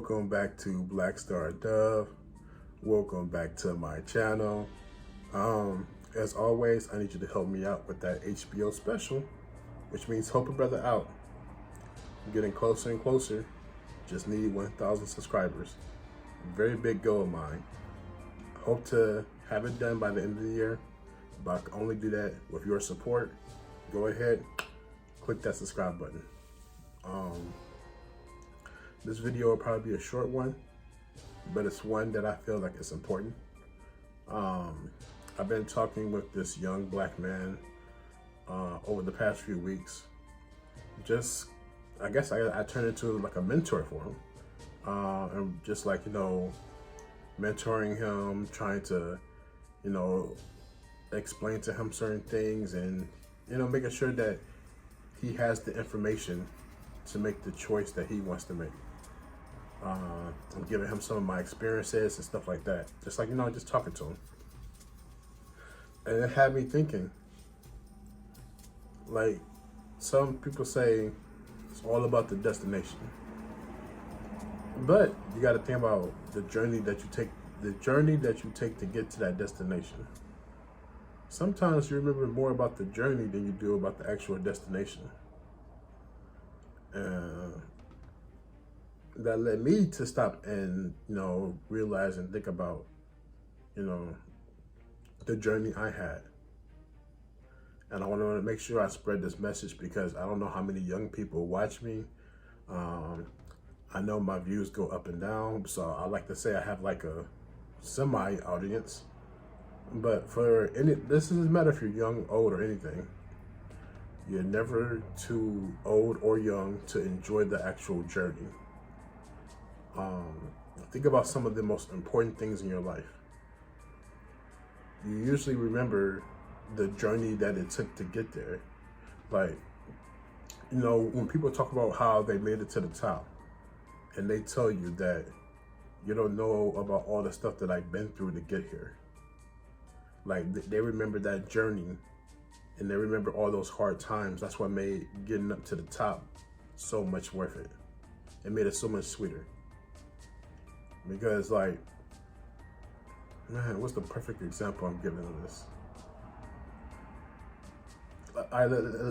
Welcome back to Black Star Dove. Welcome back to my channel. As always, I need you to help me out with that HBO special, which means help a brother out. I'm getting closer and closer. Just need 1,000 subscribers. Very big goal of mine. Hope to have it done by the end of the year, but I can only do that with your support. Go ahead, click that subscribe button. This video will probably be a short one, but it's one that I feel like it's important. I've been talking with this young black man over the past few weeks. I guess I turned into like a mentor for him. And just like, mentoring him, trying to, explain to him certain things and, making sure that he has the information to make the choice that he wants to make. I'm giving him some of my experiences and stuff like that. Just like, just talking to him. And it had me thinking, like, some people say it's all about the destination. But you got to think about the journey that you take to get to that destination. Sometimes you remember more about the journey than you do about the actual destination. That led me to stop and, realize and think about, the journey I had. And I want to make sure I spread this message because I don't know how many young people watch me. I know my views go up and down, so I like to say I have like a semi-audience. But this doesn't matter if you're young, old, or anything. You're never too old or young to enjoy the actual journey. Think about some of the most important things in your life. You usually remember the journey that it took to get there. Like, when people talk about how they made it to the top, and they tell you that you don't know about all the stuff that I've been through to get here. Like, they remember that journey, and they remember all those hard times. That's what made getting up to the top so much worth it. It made it so much sweeter. Because, like, man, what's the perfect example I'm giving of this?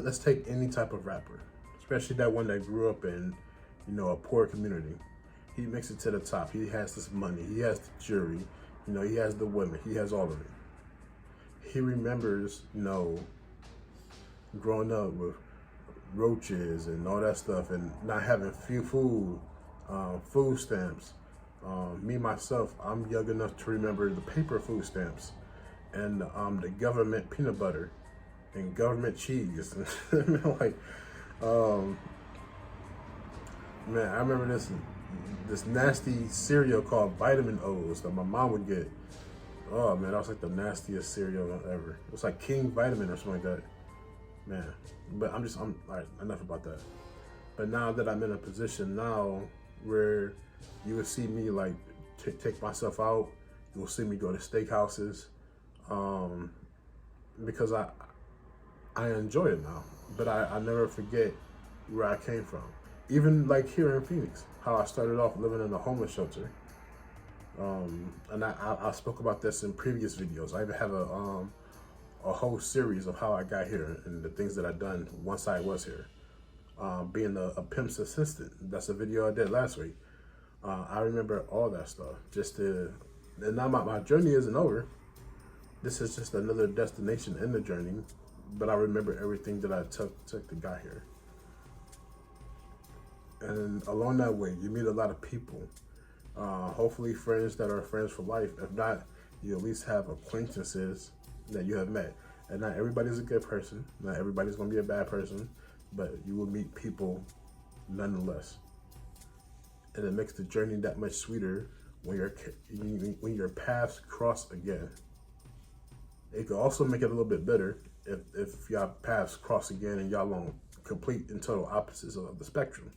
Let's take any type of rapper, especially that one that grew up in, a poor community. He makes it to the top. He has this money. He has the jewelry. He has the women. He has all of it. He remembers, growing up with roaches and all that stuff and not having food stamps. Me, myself, I'm young enough to remember the paper food stamps and the government peanut butter and government cheese. Like, man, I remember this nasty cereal called Vitamin O's that my mom would get. Oh man, that was like the nastiest cereal ever. It was like King Vitamin or something like that. Man, but I'm all right, enough about that. But now that I'm in a position now where you will see me like take myself out, you will see me go to steakhouses, because I enjoy it now. But I never forget where I came from. Even like here in Phoenix, how I started off living in a homeless shelter. And I spoke about this in previous videos. I even have a whole series of how I got here and the things that I've done once I was here. Being a pimp's assistant. That's a video I did last week. I remember all that stuff. And now my journey isn't over. This is just another destination in the journey. But I remember everything that I took to get here. And along that way, you meet a lot of people. Hopefully friends that are friends for life. If not, you at least have acquaintances that you have met. And not everybody's a good person. Not everybody's going to be a bad person. But you will meet people nonetheless. And it makes the journey that much sweeter when your paths cross again. It could also make it a little bit better if y'all paths cross again and y'all on complete and total opposites of the spectrum.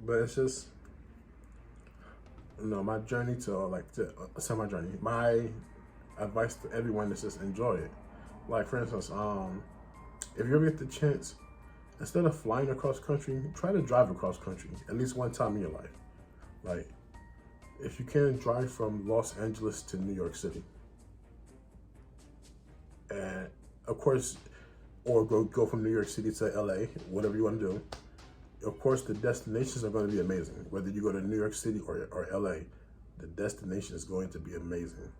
But it's just, my journey my journey. My advice to everyone is just enjoy it. Like, for instance, if you ever get the chance instead of flying across country, try to drive across country at least one time in your life. Like, if you can drive from Los Angeles to New York City, and of course, or go from New York City to LA, whatever you want to do. Of course, the destinations are going to be amazing. Whether you go to New York City or LA, the destination is going to be amazing.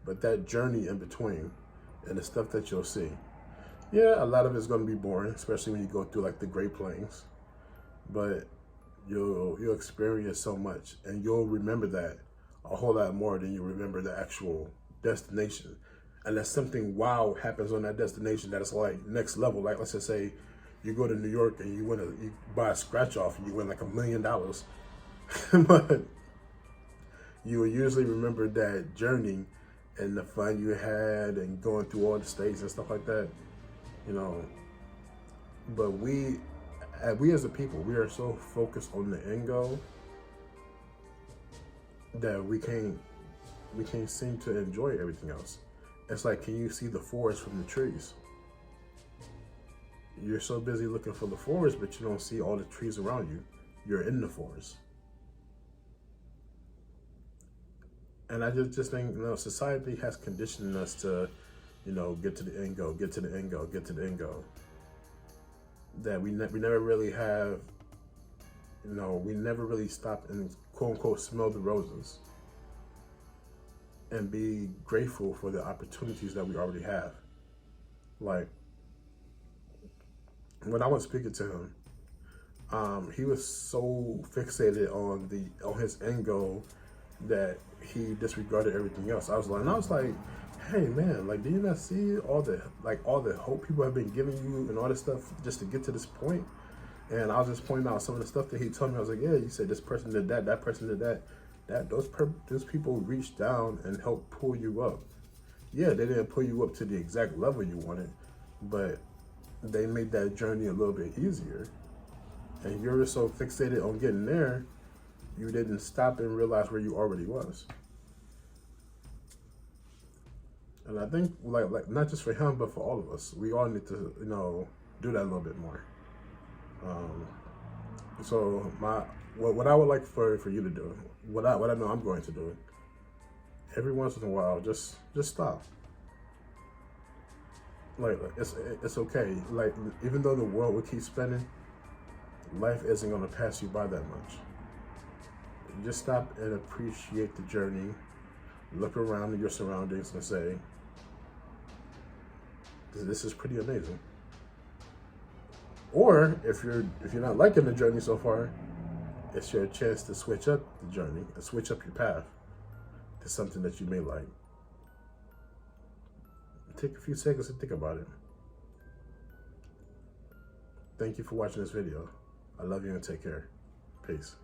But that journey in between and the stuff that you'll see, yeah, a lot of it's going to be boring, especially when you go through like the Great Plains. But you'll experience so much, and you'll remember that a whole lot more than you remember the actual destination. Unless something wow happens on that destination that is like next level. Like, let's just say you go to New York and you buy a scratch off and you win like $1 million. But you will usually remember that journey and the fun you had and going through all the states and stuff like that, you know. But we as a people, we are so focused on the end goal that we can't seem to enjoy everything else. It's like, can you see the forest from the trees? You're so busy looking for the forest, but you don't see all the trees around you. You're in the forest. And I just think, you know, society has conditioned us to, you know, get to the end goal, get to the end goal, get to the end goal. That we never really have, you know, we never really stop and quote unquote smell the roses and be grateful for the opportunities that we already have. Like, when I was speaking to him, he was so fixated on his end goal that he disregarded everything else. I was like, hey man, like, do you not see all the hope people have been giving you and all this stuff just to get to this point? And I was just pointing out some of the stuff that he told me. I was like, yeah, you said this person did that, that person did that. Those people reached down and helped pull you up. Yeah, they didn't pull you up to the exact level you wanted, but they made that journey a little bit easier. And you're so fixated on getting there, you didn't stop and realize where you already was. And I think like not just for him, but for all of us, we all need to, you know, do that a little bit more. So what I would like for you to do, what I know I'm going to do, every once in a while, just stop. Like, it's okay. Like, even though the world will keep spinning, life isn't gonna pass you by that much. Just stop and appreciate the journey. Look around at your surroundings and say, this is pretty amazing. Or if you're not liking the journey so far, it's your chance to switch up the journey and switch up your path to something that you may like. Take a few seconds to think about it. Thank you for watching this video. I love you and take care. Peace.